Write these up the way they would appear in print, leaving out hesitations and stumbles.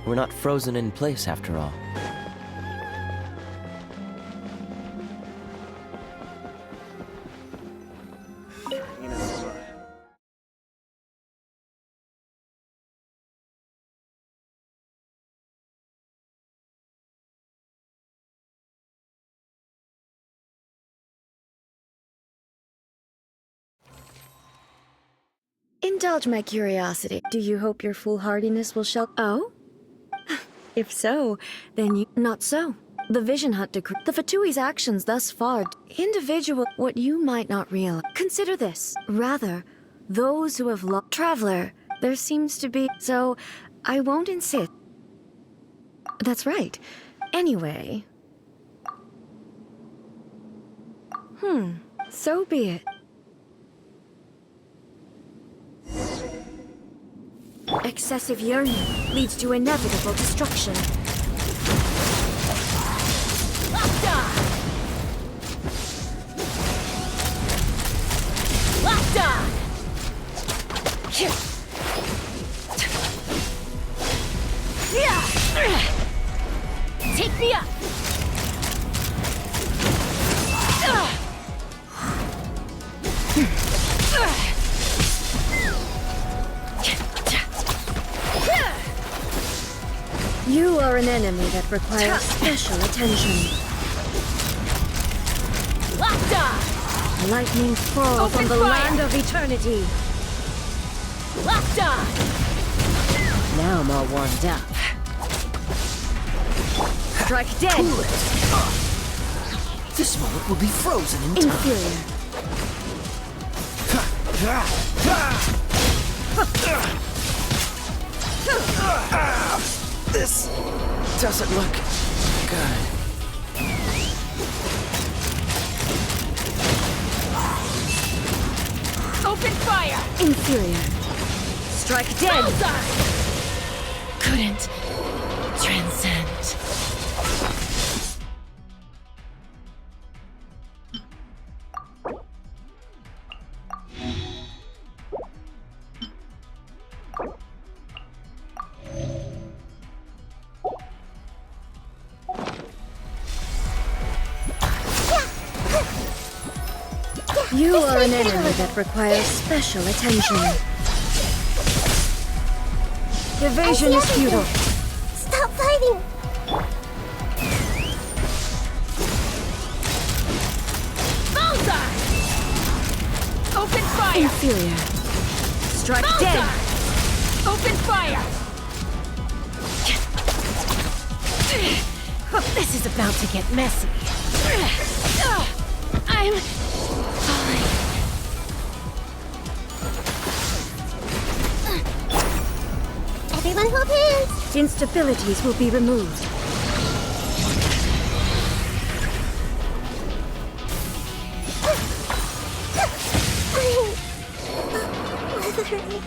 We're not frozen in place after all. Indulge my curiosity. Do you hope your foolhardiness will show? Oh? If so, then you... Not so. The Vision Hunt decree... The Fatui's actions thus far... Individual... What you might not realize... Consider this. Rather, those who have lost... Traveler, there seems to be... So, I won't insist. That's right. Anyway... So be it. Excessive yearning leads to inevitable destruction. Lockdown! Lockdown! Take me up! You are an enemy that requires special attention. Lockdown! Lightning fall Open from the fire! land of eternity. Lockdown! Now I'm all warmed up. Strike dead! Cool it. This moment will be frozen in time. Inferior. This doesn't look good. Open fire! Inferior. Strike dead! Bullseye! Couldn't transcend. You are an enemy that requires special attention. Evasion is futile. Stop fighting! Bullseye! Open fire! Inferior. Strike Bullseye! dead! Open fire! This is about to get messy. I'm falling. Everyone hold hands! Instabilities will be removed. Weathering.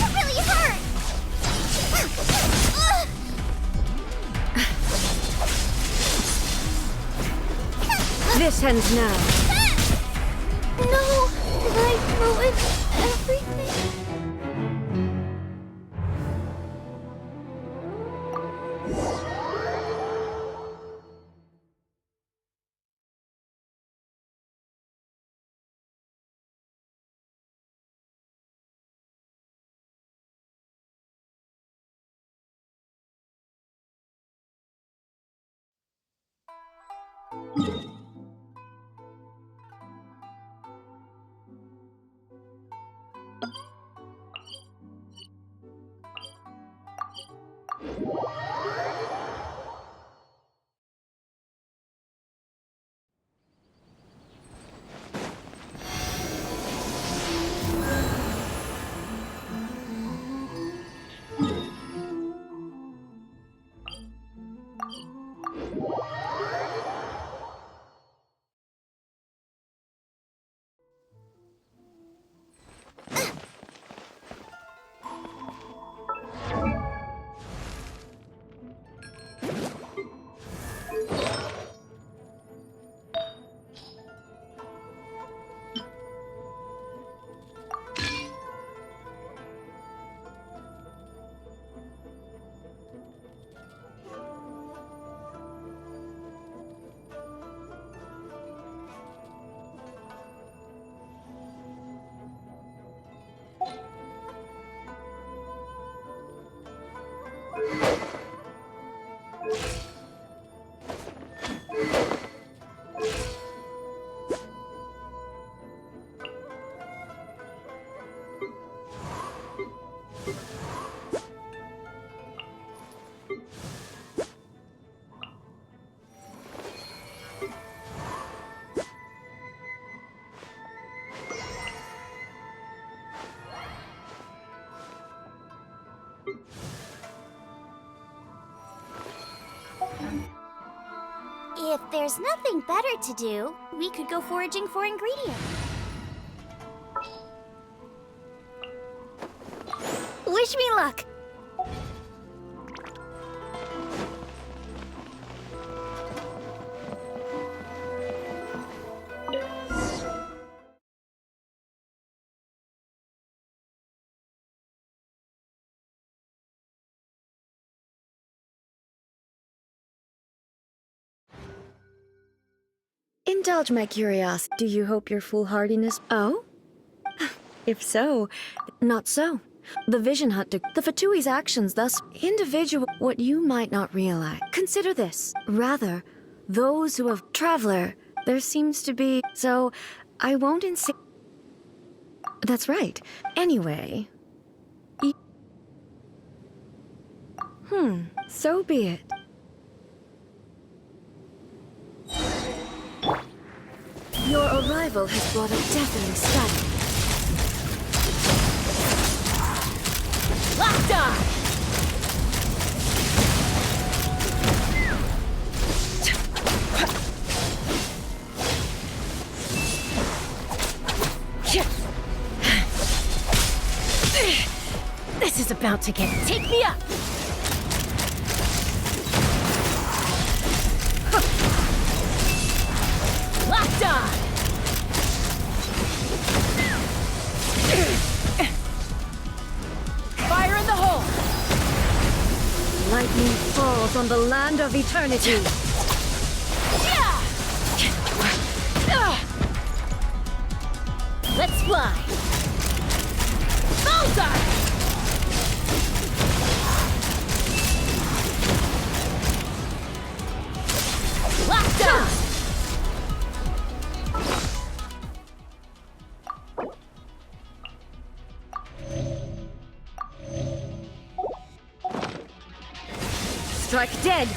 It really hurt! This ends now. No! Did I ruin everything? there's nothing better to do, we could go foraging for ingredients. Wish me luck! Indulge my curiosity. Do you hope your foolhardiness? Oh? If so, not so. The vision hunt the Fatui's actions thus individual what you might not realize. Consider this. Rather, those who have traveler, there seems to be, so I won't insist. That's right. Anyway. So be it. Your arrival has brought a deafening static. Locked on! This is about to get... Take me up! Locked on! Fire in the hole! Lightning falls on the land of eternity. Let's fly! Bullseye! Locked on! Strike dead.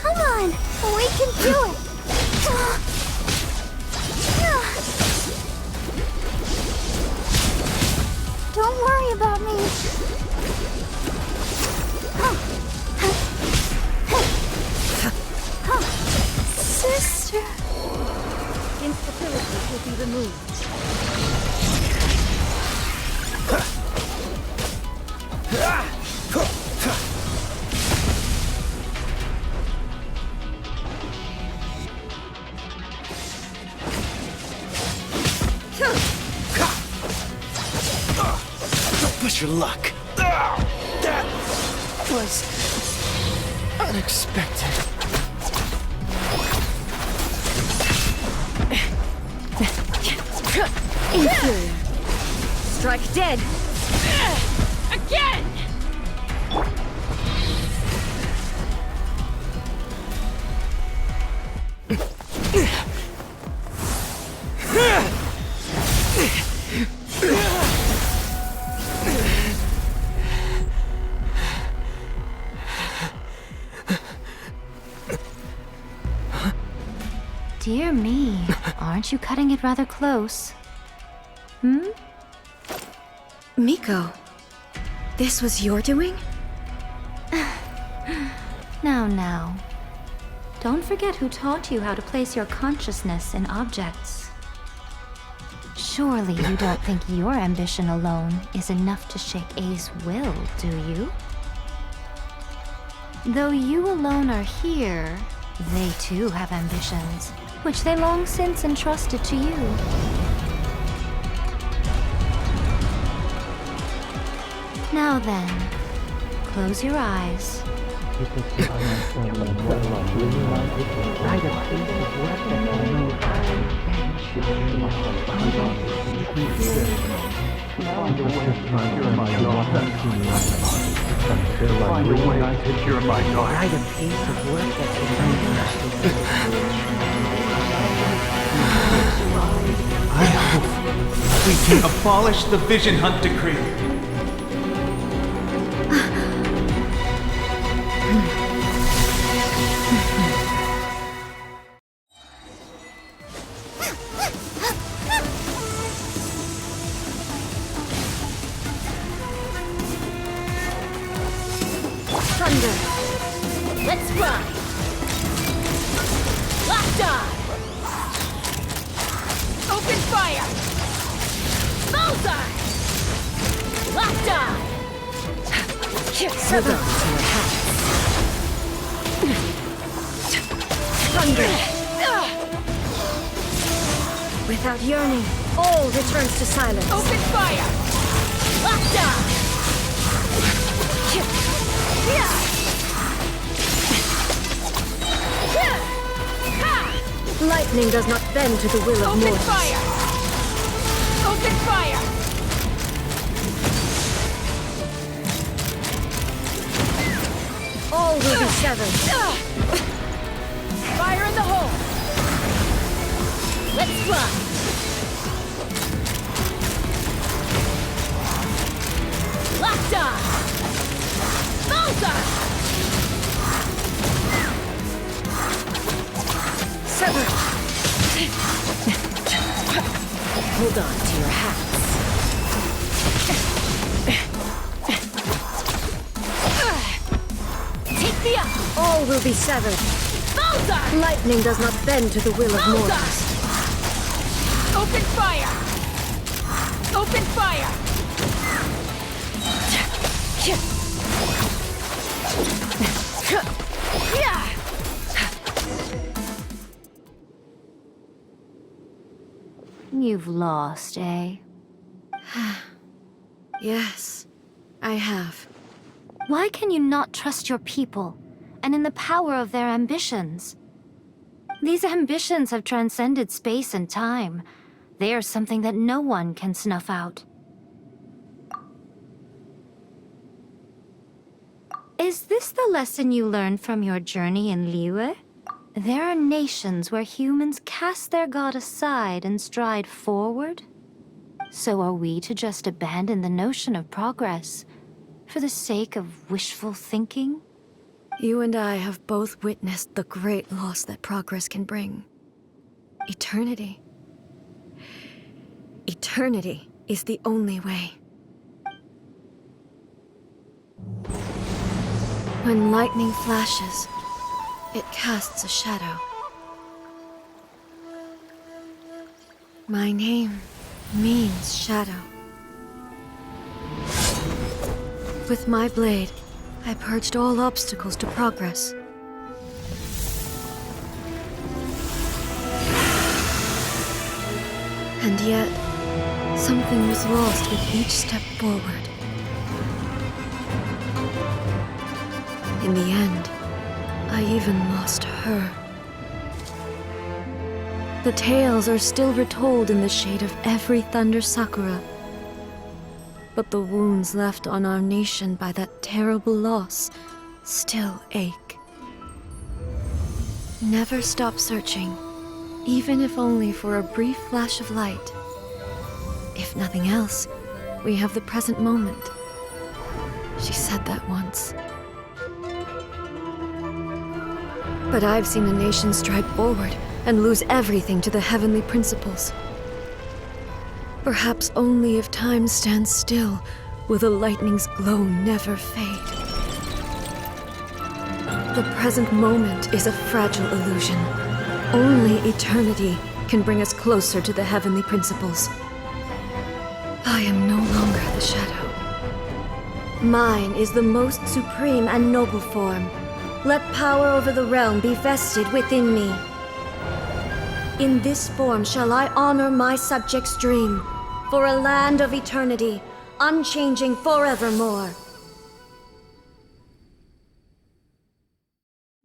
Come on, we can do it! Don't worry about me. Sister. Instability will be removed. Don't push your luck. That was unexpected. Inferior. Strike dead. Again! Dear me, aren't you cutting it rather close? Miko, this was your doing? Now. Don't forget who taught you how to place your consciousness in objects. Surely you don't think your ambition alone is enough to shake A's will, do you? Though you alone are here, they too have ambitions, which they long since entrusted to you. Now then, close your eyes I hope we can abolish the Vision Hunt Decree. Thunder! Let's ride! Locked on! Open fire! Bullseye! Locked on! Hold on to your hats. Thunder! Without yearning, all returns to silence. Open fire! Locked on! Lightning does not bend to the will of Open mortals. fire! Open fire! All will be severed. Fire in the hole! Let's run! Locked on! Bullseye! Severed. Hold on to your hats. Take me up! All will be severed. Bullseye! Lightning does not bend to the will of mortals. Bullseye! Open fire! Open fire! You've lost, eh? Yes, I have. Why can you not trust your people, and in the power of their ambitions? These ambitions have transcended space and time. They are something that no one can snuff out. Is this the lesson you learned from your journey in Liyue? There are nations where humans cast their god aside and stride forward? So are we to just abandon the notion of progress for the sake of wishful thinking? You and I have both witnessed the great loss that progress can bring. Eternity. Eternity is the only way. When lightning flashes, it casts a shadow. My name means shadow. With my blade, I purged all obstacles to progress. And yet, something was lost with each step forward. In the end, I even lost her. The tales are still retold in the shade of every thunder sakura. But the wounds left on our nation by that terrible loss still ache. Never stop searching, even if only for a brief flash of light. If nothing else, we have the present moment. She said that once. But I've seen a nation stride forward and lose everything to the heavenly principles. Perhaps only if time stands still will the lightning's glow never fade. The present moment is a fragile illusion. Only eternity can bring us closer to the heavenly principles. I am no longer the shadow. Mine is the most supreme and noble form. Let power over the realm be vested within me. In this form shall I honor my subjects' dream, for a land of eternity, unchanging forevermore.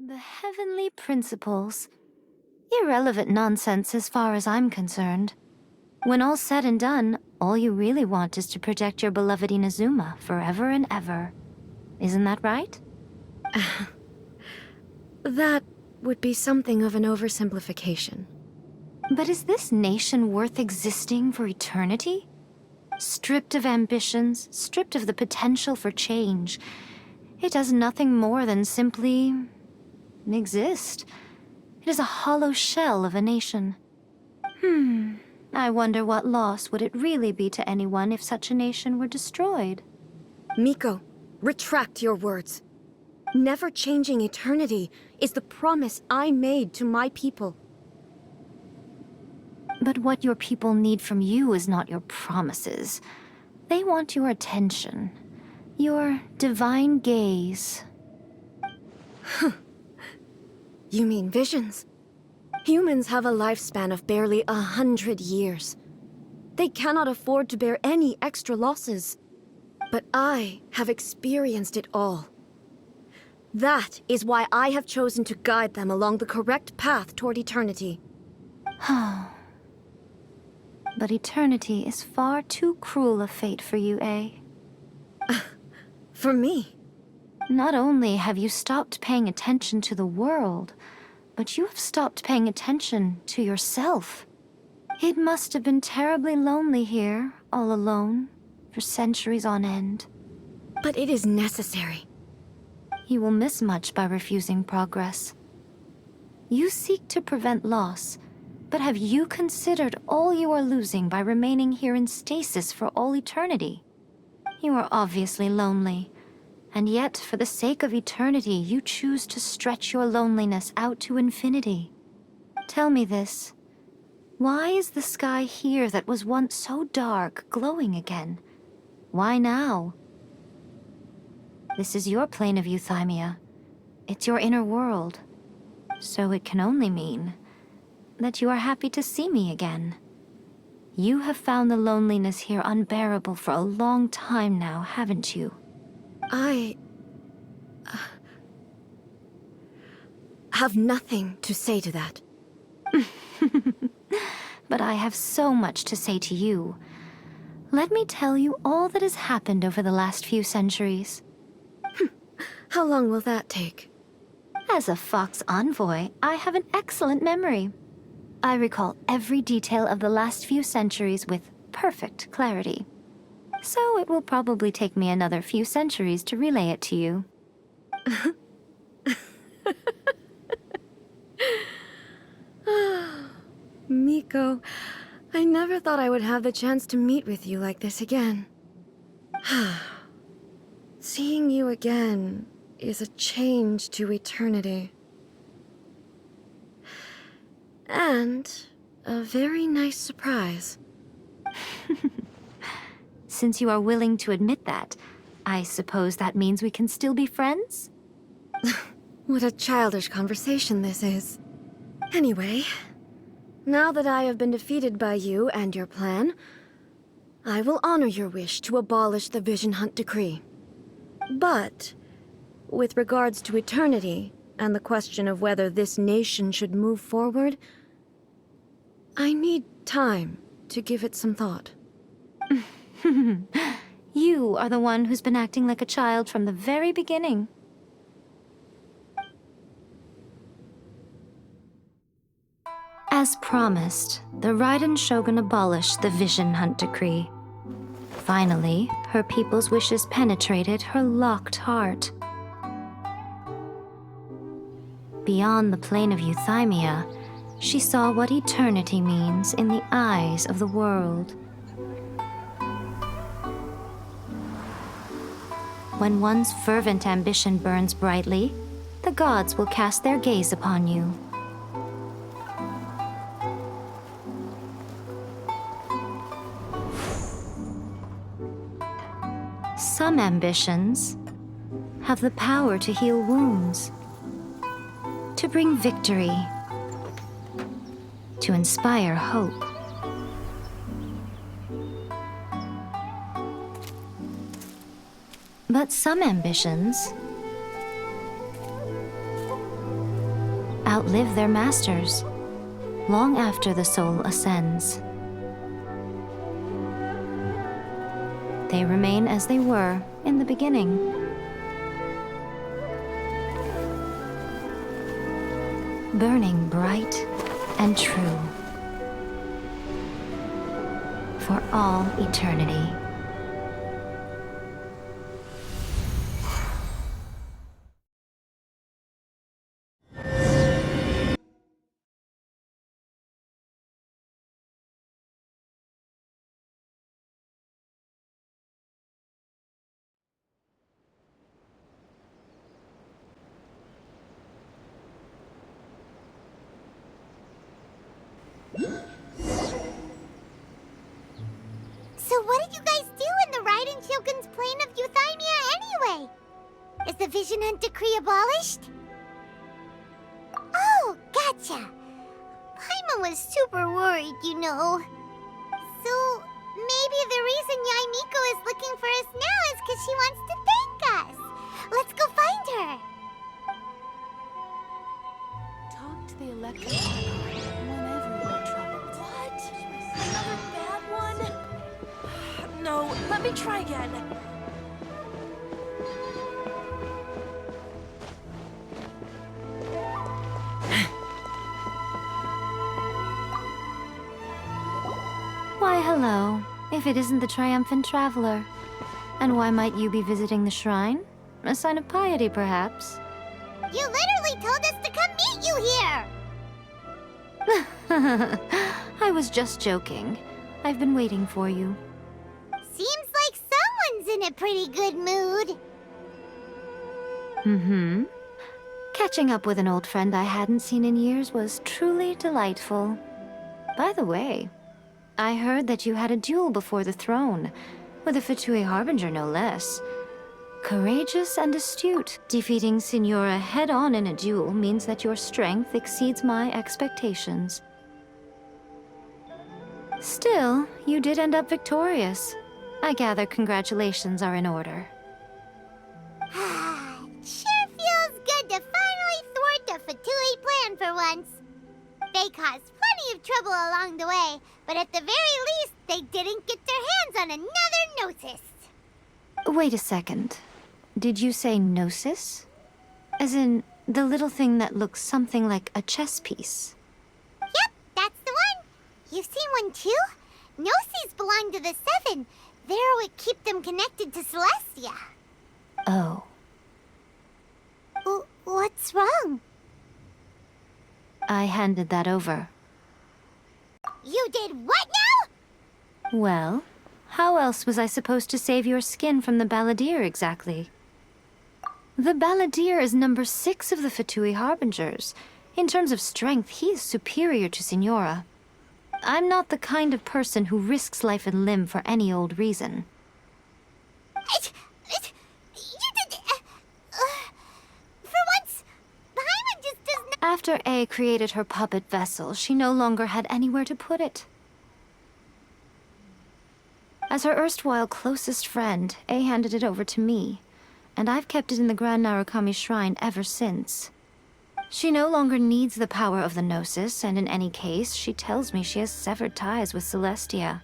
The heavenly principles. Irrelevant nonsense as far as I'm concerned. When all's said and done, all you really want is to protect your beloved Inazuma forever and ever. Isn't that right? That would be something of an oversimplification. But is this nation worth existing for eternity? Stripped of ambitions, stripped of the potential for change, it does nothing more than simply exist. It is a hollow shell of a nation. I wonder what loss would it really be to anyone if such a nation were destroyed? Miko, retract your words. Never changing eternity is the promise I made to my people. But what your people need from you is not your promises. They want your attention. Your divine gaze. You mean visions? Humans have a lifespan of barely 100 years. They cannot afford to bear any extra losses. But I have experienced it all. That is why I have chosen to guide them along the correct path toward eternity. But eternity is far too cruel a fate for you, eh? For me? Not only have you stopped paying attention to the world, but you have stopped paying attention to yourself. It must have been terribly lonely here, all alone, for centuries on end. But it is necessary. You will miss much by refusing progress. You seek to prevent loss, but have you considered all you are losing by remaining here in stasis for all eternity? You are obviously lonely, and yet for the sake of eternity you choose to stretch your loneliness out to infinity. Tell me this. Why is the sky here that was once so dark glowing again? Why now? This is your plane of euthymia. It's your inner world. So it can only mean that you are happy to see me again. You have found the loneliness here unbearable for a long time now, haven't you? I have nothing to say to that. But I have so much to say to you. Let me tell you all that has happened over the last few centuries. How long will that take? As a Fox envoy, I have an excellent memory. I recall every detail of the last few centuries with perfect clarity. So it will probably take me another few centuries to relay it to you. Miko, I never thought I would have the chance to meet with you like this again. Seeing you again is a change to eternity. And a very nice surprise. Since you are willing to admit that, I suppose that means we can still be friends? What a childish conversation this is. Anyway, now that I have been defeated by you and your plan, I will honor your wish to abolish the Vision Hunt Decree. But, with regards to eternity and the question of whether this nation should move forward, I need time to give it some thought. You are the one who's been acting like a child from the very beginning. As promised, the Raiden Shogun abolished the Vision Hunt Decree. Finally, her people's wishes penetrated her locked heart. Beyond the plane of euthymia, she saw what eternity means in the eyes of the world. When one's fervent ambition burns brightly, the gods will cast their gaze upon you. Some ambitions have the power to heal wounds, to bring victory, to inspire hope. But some ambitions outlive their masters, long after the soul ascends. They remain as they were in the beginning. Burning bright and true for all eternity. So what did you guys do in the Raiden Kyogen's plane of Euthymia anyway? Is the Vision Hunt decree abolished? Oh, gotcha. Paimon was super worried, you know. So maybe the reason Yae Miko is looking for us now is because she wants to thank us. Let's go find her. Talk to the electric whenever you're troubled. What? Another bad one? No, let me try again. Why, hello, if it isn't the triumphant traveler. And why might you be visiting the shrine? A sign of piety, perhaps? You literally told us to come meet you here! I was just joking. I've been waiting for you. Seems like someone's in a pretty good mood. Mm-hmm. Catching up with an old friend I hadn't seen in years was truly delightful. By the way, I heard that you had a duel before the throne, with a Fatui Harbinger no less. Courageous and astute. Defeating Signora head-on in a duel means that your strength exceeds my expectations. Still, you did end up victorious. I gather congratulations are in order. Sure feels good to finally thwart the Fatui plan for once. They caused plenty of trouble along the way, but at the very least, they didn't get their hands on another Gnosis. Wait a second. Did you say Gnosis? As in, the little thing that looks something like a chess piece? Yep, that's the one. You've seen one too? Gnosis belong to the Seven. They're what keep them connected to Celestia. Oh. What's wrong? I handed that over. You did what now? Well, how else was I supposed to save your skin from the Balladeer exactly? The Balladeer is number 6 of the Fatui Harbingers. In terms of strength, he is superior to Signora. I'm not the kind of person who risks life and limb for any old reason. You did... for once, Paimon just does not... After A created her puppet vessel, she no longer had anywhere to put it. As her erstwhile closest friend, A handed it over to me, and I've kept it in the Grand Narukami Shrine ever since. She no longer needs the power of the Gnosis, and in any case, she tells me she has severed ties with Celestia.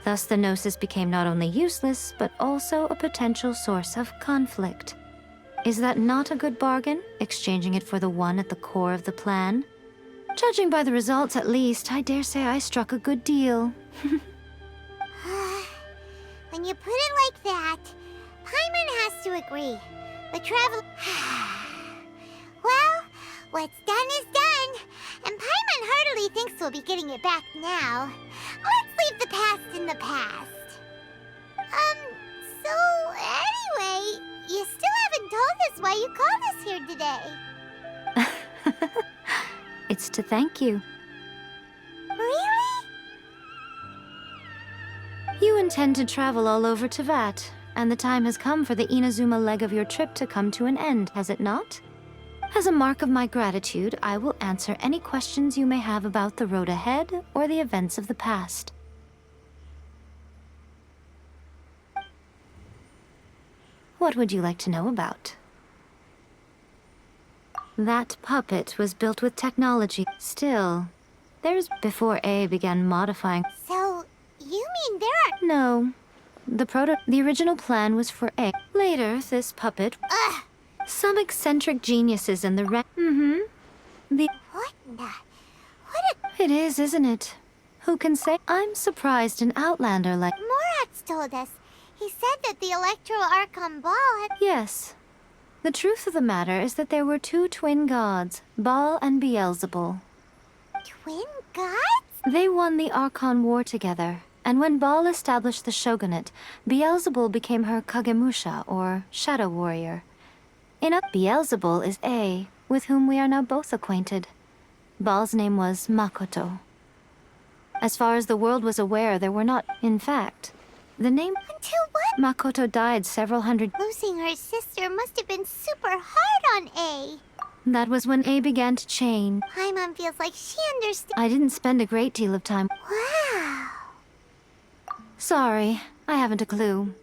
Thus the Gnosis became not only useless, but also a potential source of conflict. Is that not a good bargain, exchanging it for the one at the core of the plan? Judging by the results at least, I dare say I struck a good deal. When you put it like that, Paimon has to agree. The travel... Well, what's done is done, and Paimon heartily thinks we'll be getting it back now. Let's leave the past in the past. So anyway, you still haven't told us why you called us here today. It's to thank you. Really? You intend to travel all over Teyvat, and the time has come for the Inazuma leg of your trip to come to an end, has it not? As a mark of my gratitude, I will answer any questions you may have about the road ahead or the events of the past. What would you like to know about? That puppet was built with technology. Still, there's before A began modifying. So, you mean there are... No. The original plan was for A. Later, this puppet... Ugh! Some eccentric geniuses in the The... What the... It is, isn't it? Who can say? I'm surprised an outlander like... Morax told us. He said that the Electro Archon Ball had... Yes. The truth of the matter is that there were two twin gods, Baal and Beelzebul. Twin gods? They won the Archon War together, and when Baal established the shogunate, Beelzebul became her Kagemusha, or Shadow Warrior. Beelzebul is A, with whom we are now both acquainted. Baal's name was Makoto. As far as the world was aware, there were not, in fact. The name... Until what? Makoto died several hundred... Losing her sister must have been super hard on A. That was when A began to change. Paimon feels like she understands... I didn't spend a great deal of time... Wow. Sorry, I haven't a clue.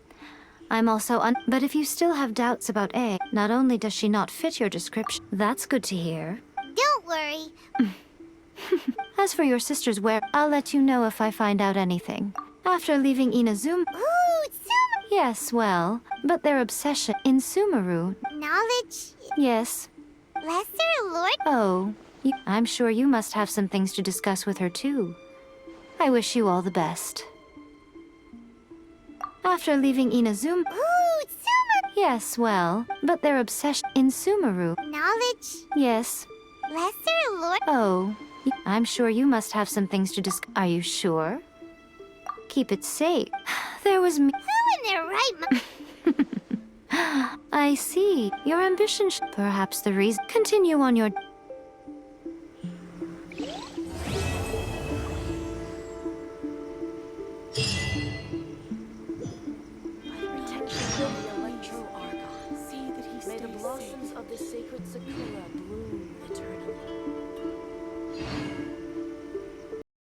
I'm also But if you still have doubts about A, not only does she not fit your description... That's good to hear. Don't worry. As for your sister's I'll let you know if I find out anything. After leaving Inazuma... Ooh, Sumaru. Yes, well, but their obsession in Sumeru... Knowledge... Yes. Lesser Lord... Oh, I'm sure you must have some things to discuss with her, too. I wish you all the best. After leaving Inazuma... Ooh, Sumaru. Yes, well, but their obsession in Sumeru... Knowledge... Yes. Lesser Lord... Oh, I'm sure you must have some things to discuss. Are you sure? Keep it safe. There was me... Who in their right I see. Your ambition perhaps the reason... Continue on your... Protection of the Electro Archon. See that he stays safe. May the blossoms of the sacred Sakura bloom eternally.